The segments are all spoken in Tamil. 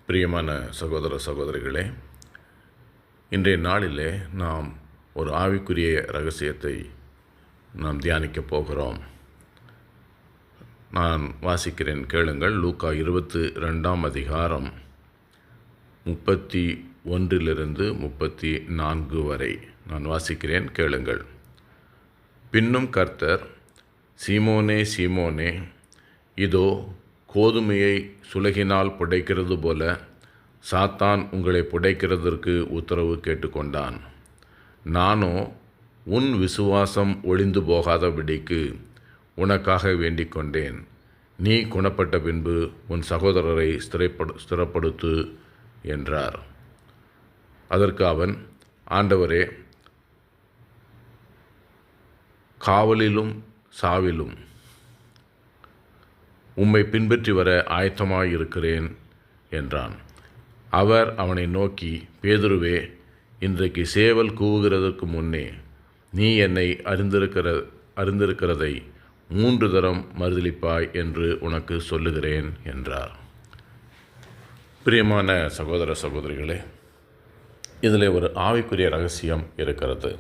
பிரியமான சகோதர சகோதரிகளே, இன்றைய நாளிலே நாம் ஒரு ஆவிக்குரிய ரகசியத்தை நாம் தியானிக்கப் போகிறோம். நான் வாசிக்கிறேன், கேளுங்கள். லூக்கா 22 அதிகாரம் 31 34 வரை நான் வாசிக்கிறேன், கேளுங்கள். பின்னும் கர்த்தர், சீமோனே சீமோனே, இதோ கோதுமையை சுலகினால் புடைக்கிறது போல சாத்தான் உங்களை புடைக்கிறதற்கு உத்தரவு கேட்டுக்கொண்டான். நானோ உன் விசுவாசம் ஒளிந்து போகாதபடிக்கு உனக்காக வேண்டிக் கொண்டேன். நீ குணப்பட்ட பின்பு உன் சகோதரரை ஸ்திரப்படுத்து என்றார். அதற்கு அவன், ஆண்டவரே, காவலிலும் சாவிலும் உம்மை பின்பற்றி வர ஆயத்தமாயிருக்கிறேன் என்றான். அவர் அவனை நோக்கி, பேதுருவே, இன்றைக்கு சேவல் கூவுகிறதற்கு முன்னே நீ என்னை அறிந்திருக்கிறதை 3 தரம் மறுதலிப்பாய் என்று உனக்கு சொல்லுகிறேன் என்றார். பிரியமான சகோதர சகோதரிகளே, இதில் ஒரு ஆவிக்குரிய ரகசியம் இருக்கிறது.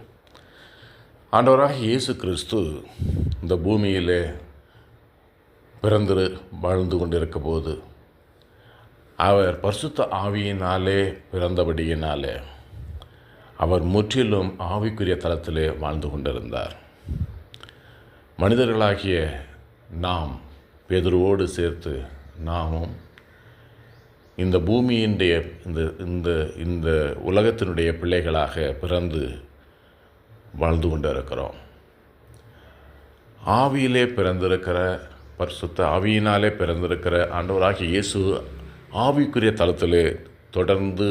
ஆண்டவராக இயேசு கிறிஸ்து இந்த பூமியிலே பிறந்து வாழ்ந்து கொண்டிருக்க போது அவர் பரிசுத்த ஆவியினாலே பிறந்தபடியினாலே அவர் முற்றிலும் ஆவிக்குரிய தளத்திலே வாழ்ந்து கொண்டிருந்தார். மனிதர்களாகிய நாம் பேதுருவோடு சேர்த்து நாமும் இந்த பூமியினுடைய இந்த உலகத்தினுடைய பிள்ளைகளாக பிறந்து வாழ்ந்து கொண்டிருக்கிறோம். ஆவியிலே பிறந்திருக்கிற பரிசுத்த ஆவியினாலே பிறந்திருக்கிற ஆண்டவராகிய இயேசு ஆவிக்குரிய தளத்திலே தொடர்ந்து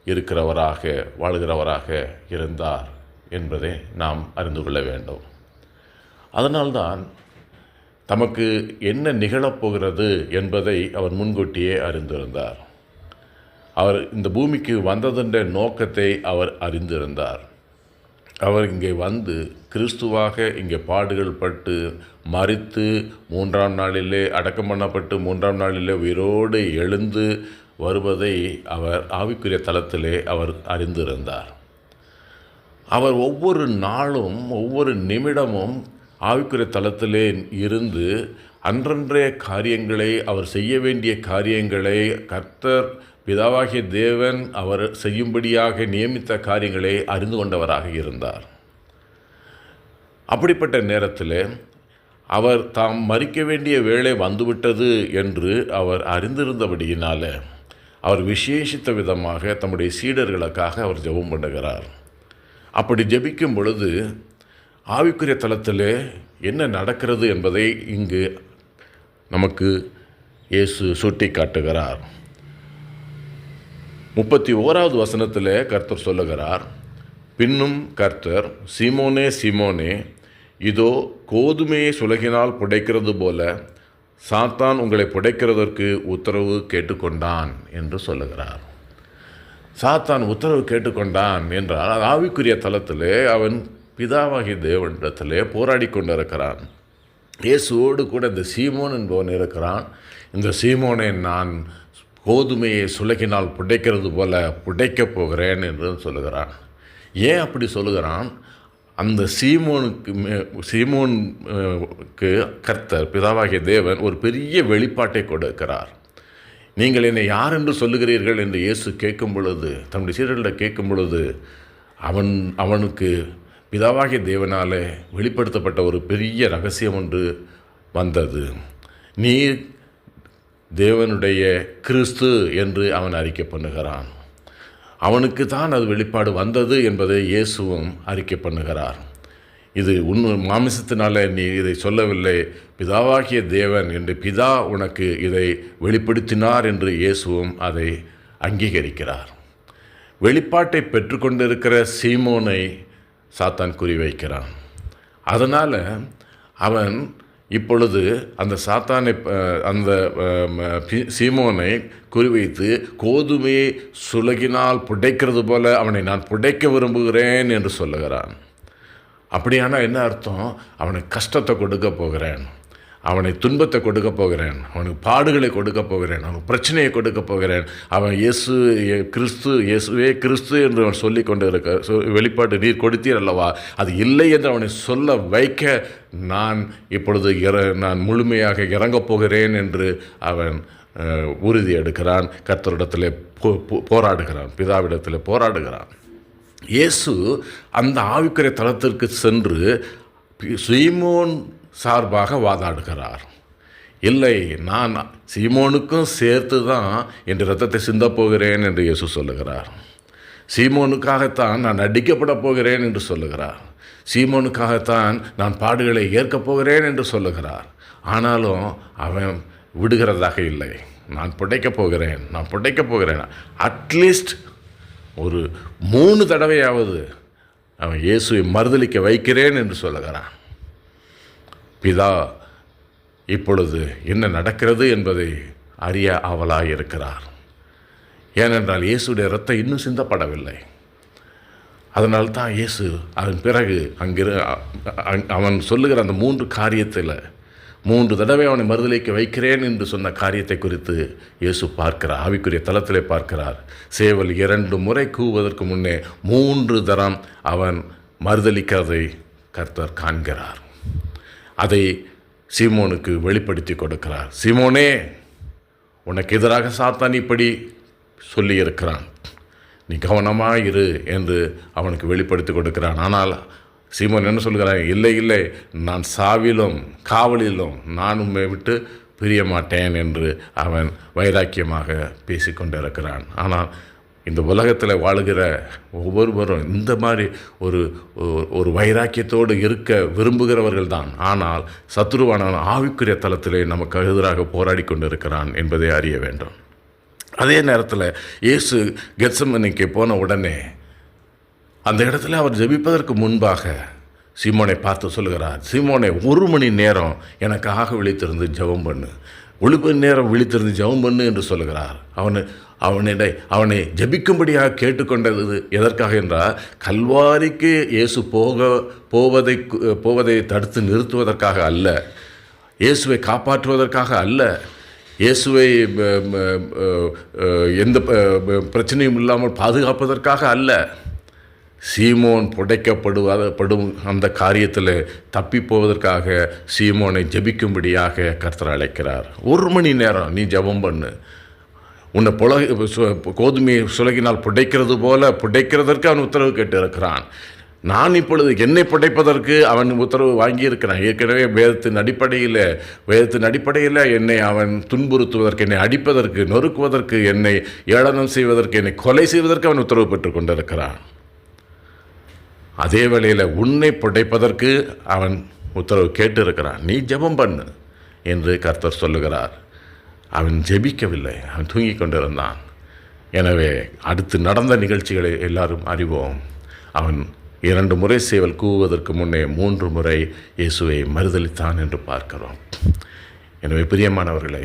இருக்கிறவராக வாழ்கிறவராக இருந்தார் என்பதை நாம் அறிந்து கொள்ள வேண்டும். அதனால்தான் தமக்கு என்ன நிகழப்போகிறது என்பதை அவர் முன்கூட்டியே அறிந்திருந்தார். அவர் இந்த பூமிக்கு வந்ததென்ற நோக்கத்தை அவர் அறிந்திருந்தார். அவர் இங்கே வந்து கிறிஸ்துவாக இங்கே பாடுகள் பட்டு மரித்து 3ஆம் நாளிலே அடக்கம் பண்ணப்பட்டு 3ஆம் நாளிலே உயிரோடு எழுந்து வருவதை அவர் ஆவிக்குரிய தளத்திலே அவர் அறிந்திருந்தார். அவர் ஒவ்வொரு நாளும் ஒவ்வொரு நிமிடமும் ஆவிக்குரிய தளத்திலே இருந்து அன்றன்றைய காரியங்களை, அவர் செய்ய வேண்டிய காரியங்களை, கர்த்தர் பிதாவாகிய தேவன் அவர் செய்யும்படியாக நியமித்த காரியங்களை அறிந்து கொண்டவராக இருந்தார். அப்படிப்பட்ட நேரத்தில் அவர் தாம் மரிக்க வேண்டிய வேளை வந்துவிட்டது என்று அவர் அறிந்திருந்தபடியினால அவர் விசேஷித்த விதமாக தம்முடைய சீடர்களுக்காக அவர் ஜெபம் பண்ணுகிறார். அப்படி ஜெபிக்கும் பொழுது ஆவிக்குரிய தளத்தில் என்ன நடக்கிறது என்பதை இங்கு நமக்கு இயேசு சுட்டி காட்டுகிறார். 31வது வசனத்தில் கர்த்தர் சொல்லுகிறார், பின்னும் கர்த்தர், சீமோனே சீமோனே, இதோ கோதுமையை சுலகினால் புடைக்கிறது போல சாத்தான் உங்களை புடைக்கிறதற்கு உத்தரவு கேட்டுக்கொண்டான் என்று சொல்லுகிறார். சாத்தான் உத்தரவு கேட்டுக்கொண்டான் என்றால் அது ஆவிக்குரிய தளத்திலே அவன் பிதாவாகிய தேவனிடத்திலே போராடி கொண்டிருக்கிறான். இயேசுவோடு கூட இந்த சீமோன் என்பவன் இருக்கிறான். இந்த சீமோனை நான் கோதுமையை சுலகினால் புடைக்கிறது போல புடைக்கப் போகிறேன் என்று சொல்லுகிறான். ஏன் அப்படி சொல்லுகிறான்? அந்த சீமோனுக்கு கர்த்தர் பிதாவாகிய தேவன் ஒரு பெரிய வெளிப்பாட்டை கொடுக்கிறார். நீங்கள் என்னை யார் என்று சொல்லுகிறீர்கள் என்று இயேசு கேட்கும் பொழுது, தன்னுடைய சீடர்களிடம் கேட்கும் பொழுது அவனுக்கு பிதாவாகிய தேவனாலே வெளிப்படுத்தப்பட்ட ஒரு பெரிய ரகசியம் ஒன்று வந்தது. நீர் தேவனுடைய கிறிஸ்து என்று அவன் அறிக்கை பண்ணுகிறான். அவனுக்கு தான் அது வெளிப்பாடு வந்தது என்பதை இயேசுவும் அறிக்கை பண்ணுகிறார். இது மாமிசத்தினால நீ இதை சொல்லவில்லை, பிதாவாகிய தேவன் என்று பிதா உனக்கு இதை வெளிப்படுத்தினார் என்று இயேசுவும் அதை அங்கீகரிக்கிறார். வெளிப்பாட்டை பெற்றுக்கொண்டிருக்கிற சீமோனை சாத்தான் குறிவைக்கிறான். அதனால் அவன் இப்பொழுது அந்த சாத்தானை அந்த சீமோனை குறிவைத்து கோதுமையை சுலகினால் புடைக்கிறது போல அவனை நான் புடைக்க விரும்புகிறேன் என்று சொல்லுகிறான். அப்படியானால் என்ன அர்த்தம்? அவனுக்கு கஷ்டத்தை கொடுக்க போகிறேன், அவனை துன்பத்தை கொடுக்க போகிறேன், அவனுக்கு பாடுகளை கொடுக்க போகிறேன், அவனுக்கு பிரச்சனையை கொடுக்க போகிறேன். அவன் இயேசுவே கிறிஸ்து என்று அவன் சொல்லி கொண்டு இருக்க வெளிப்பாடு நீர் கொடுத்தீர் அல்லவா, அது இல்லை என்று அவனை சொல்ல வைக்க நான் இப்பொழுது நான் முழுமையாக இறங்கப் போகிறேன் என்று அவன் உறுதி எடுக்கிறான். கர்த்தரிடத்தில் போராடுகிறான், பிதாவிடத்தில் போராடுகிறான். இயேசு அந்த ஆவிக்குரிய தளத்திற்கு சென்று சீமோன் சார்பாக வாதாடுகிறார். இல்லை, நான் சீமோனுக்கும் சேர்த்து தான் என் இரத்தத்தை சிந்தப் போகிறேன் என்று இயேசு சொல்லுகிறார். சீமோனுக்காகத்தான் நான் அடிக்கப்பட போகிறேன் என்று சொல்லுகிறார். சீமோனுக்காகத்தான் நான் பாடுகளை ஏற்கப் போகிறேன் என்று சொல்லுகிறார். ஆனாலும் அவன் விடுகிறதாக இல்லை. நான் புடைக்கப் போகிறேன். அட்லீஸ்ட் ஒரு 3 தடவையாவது அவன் இயேசுவை மறுதலிக்க வைக்கிறேன் என்று சொல்லுகிறான். பிதா இப்பொழுது என்ன நடக்கிறது என்பதை அறிய ஆவலாயிருக்கிறார். ஏனென்றால் இயேசுடைய இரத்தம் இன்னும் சிந்தப்படவில்லை. அதனால்தான் இயேசு அதன் பிறகு அவன் சொல்லுகிற அந்த 3 காரியத்தில் 3 தடவை அவனை மறுதலிக்க வைக்கிறேன் என்று சொன்ன காரியத்தை குறித்து இயேசு பார்க்கிறார், ஆவிக்குரிய தளத்திலே பார்க்கிறார். சேவல் 2 முறை கூவதற்கு முன்னே 3 தரம் அவன் மறுதலிக்கிறதை கர்த்தர் காண்கிறார். அதை சீமோனுக்கு வெளிப்படுத்தி கொடுக்கிறார். சீமோனே, உனக்கு எதிராக சாத்தான் இப்படி சொல்லியிருக்கிறான், நீ கவனமாக இரு என்று அவனுக்கு வெளிப்படுத்தி கொடுக்கிறான். ஆனால் சீமோன் என்ன சொல்கிறான்? இல்லை, நான் சாவிலும் காவலிலும் நான் உம்மை விட்டு பிரிய மாட்டேன் என்று அவன் வைராக்கியமாக பேசிக்கொண்டிருக்கிறான். ஆனால் இந்த உலகத்தில் வாழுகிற ஒவ்வொருவரும் இந்த மாதிரி ஒரு வைராக்கியத்தோடு இருக்க விரும்புகிறவர்கள் தான். ஆனால் சத்துருவான ஆவிக்குரிய தளத்திலே நமக்கு எதிராக போராடி கொண்டிருக்கிறான் என்பதை அறிய வேண்டும். அதே நேரத்தில் இயேசு கெத்செமனேக்கு போன உடனே அந்த இடத்துல அவர் ஜெபிப்பதற்கு முன்பாக சீமோனை பார்த்து சொல்லுகிறார், சீமோனே, 1 மணி நேரம் எனக்காக விழித்திருந்து ஜெபம் பண்ணு, 1 மணி நேரம் விழித்திருந்து ஜெபம் பண்ணு என்று சொல்லுகிறார். அவனை ஜெபிக்கும்படியாக கேட்டுக்கொண்டது எதற்காக என்றால், கல்வாரிக்கு இயேசு போவதை தடுத்து நிறுத்துவதற்காக அல்ல, இயேசுவை காப்பாற்றுவதற்காக அல்ல, இயேசுவை எந்த பிரச்சனையும் இல்லாமல் பாதுகாப்பதற்காக அல்ல, சீமோன் புடைக்கப்படும் அந்த காரியத்தில் தப்பிப்போவதற்காக சீமோனை ஜெபிக்கும்படியாக கர்த்தர் அழைக்கிறார். 1 மணி நேரம் நீ ஜெபம் பண்ணு, உன்னை கோதுமையை சுலகினால் புடைக்கிறது போல புடைக்கிறதற்கு அவன் உத்தரவு கேட்டிருக்கிறான். நான் இப்பொழுது என்னை புடைப்பதற்கு அவன் உத்தரவு வாங்கியிருக்கிறான். ஏற்கனவே வேதத்தின் அடிப்படையில் என்னை அவன் துன்புறுத்துவதற்கு, என்னை அடிப்பதற்கு, நொறுக்குவதற்கு, என்னை ஏளனம் செய்வதற்கு, என்னை கொலை செய்வதற்கு அவன் உத்தரவு பெற்று கொண்டிருக்கிறான். அதே வேளையில் உன்னை புடைப்பதற்கு அவன் உத்தரவு கேட்டிருக்கிறான். நீ ஜெபம் பண்ணு என்று கர்த்தர் சொல்லுகிறார். அவன் ஜெபிக்கவில்லை, அவன் தூங்கிக் கொண்டிருந்தான். எனவே அடுத்து நடந்த நிகழ்ச்சிகளை எல்லாரும் அறிவோம். அவன் 2 முறை சேவல் கூவுவதற்கு முன்னே 3 முறை இயேசுவை மறுதலித்தான் என்று பார்க்கிறோம். எனவே பிரியமானவர்களே,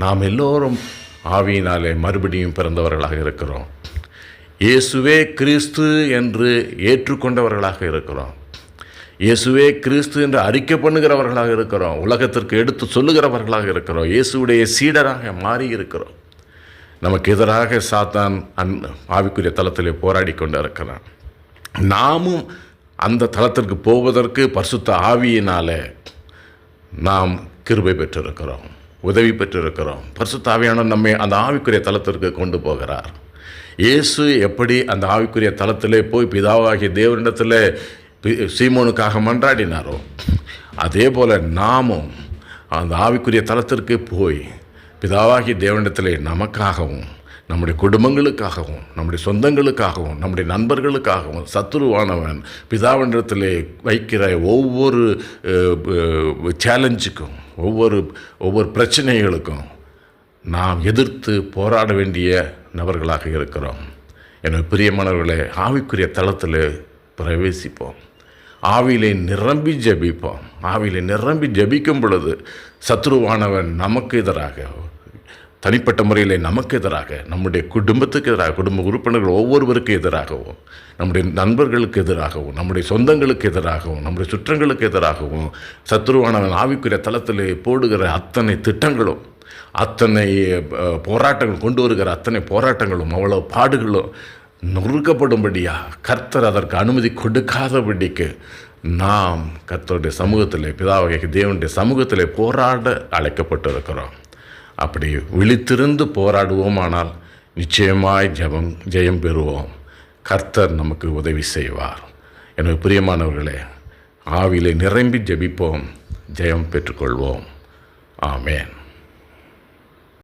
நாம் எல்லோரும் ஆவியினாலே மறுபடியும் பிறந்தவர்களாக இருக்கிறோம். இயேசுவே கிறிஸ்து என்று ஏற்றுக்கொண்டவர்களாக இருக்கிறோம். இயேசுவே கிறிஸ்து என்று அறிக்கை பண்ணுகிறவர்களாக இருக்கிறோம். உலகத்திற்கு எடுத்து சொல்லுகிறவர்களாக இருக்கிறோம். இயேசுடைய சீடராக மாறி இருக்கிறோம். நமக்கு எதிராக சாத்தான் ஆவிக்குரிய தளத்திலே போராடி கொண்டு இருக்கிறான். நாமும் அந்த தளத்திற்கு போவதற்கு பரிசுத்த ஆவியினாலே நாம் கிருபை பெற்றிருக்கிறோம், உதவி பெற்றிருக்கிறோம். பரிசுத்த ஆவியானவர் நம்மை அந்த ஆவிக்குரிய தளத்திற்கு கொண்டு போகிறார். இயேசு எப்படி அந்த ஆவிக்குரிய தளத்திலே போய் பிதாவாகிய தேவனிடத்தில் சீமோனுக்காக மன்றாடினாரோ, அதே போல் நாமும் அந்த ஆவிக்குரிய தளத்திற்கு போய் பிதாவாகிய தேவனிடத்திலே நமக்காகவும், நம்முடைய குடும்பங்களுக்காகவும், நம்முடைய சொந்தங்களுக்காகவும், நம்முடைய நண்பர்களுக்காகவும் சத்துருவானவன் பிதாவினிடத்திலே வைக்கிற ஒவ்வொரு சேலஞ்சுக்கும், ஒவ்வொரு பிரச்சனைகளுக்கும் நாம் எதிர்த்து போராட வேண்டிய நபர்களாக இருக்கிறோம். எனவே பிரியமானவர்களே, ஆவிக்குரிய தளத்தில் பிரவேசிப்போம், ஆவியிலே நிரம்பி ஜெபிப்போம். ஆவியிலே நிரம்பி ஜெபிக்கும் பொழுது சத்துருவானவன் நமக்கு எதிராக தனிப்பட்ட முறையில் நமக்கு எதிராக, நம்முடைய குடும்பத்துக்கு எதிராக, குடும்ப உறுப்பினர்கள் ஒவ்வொருவருக்கு எதிராகவும், நம்முடைய நண்பர்களுக்கு எதிராகவும், நம்முடைய சொந்தங்களுக்கு எதிராகவும், நம்முடைய சுற்றங்களுக்கு எதிராகவும் சத்துருவானவன் ஆவிக்குரிய தளத்தில் போடுகிற அத்தனை திட்டங்களும், அத்தனை போராட்டங்கள் கொண்டு வருகிற அத்தனை போராட்டங்களும், அவ்வளோ பாடுகளும் நொறுக்கப்படும்படியாக கர்த்தர் அதற்கு அனுமதி கொடுக்காதபடிக்கு நாம் கர்த்தருடைய சமூகத்தில், பிதாவாகிய தேவனுடைய சமூகத்தில் போராட அழைக்கப்பட்டிருக்கிறோம். அப்படி விழித்திருந்து போராடுவோமானால் நிச்சயமாய் ஜெயம் பெறுவோம். கர்த்தர் நமக்கு உதவி செய்வார். எனக்கு பிரியமானவர்களே, ஆவியிலே நிரம்பி ஜெபிப்போம், ஜெயம் பெற்றுக்கொள்வோம். ஆமென்.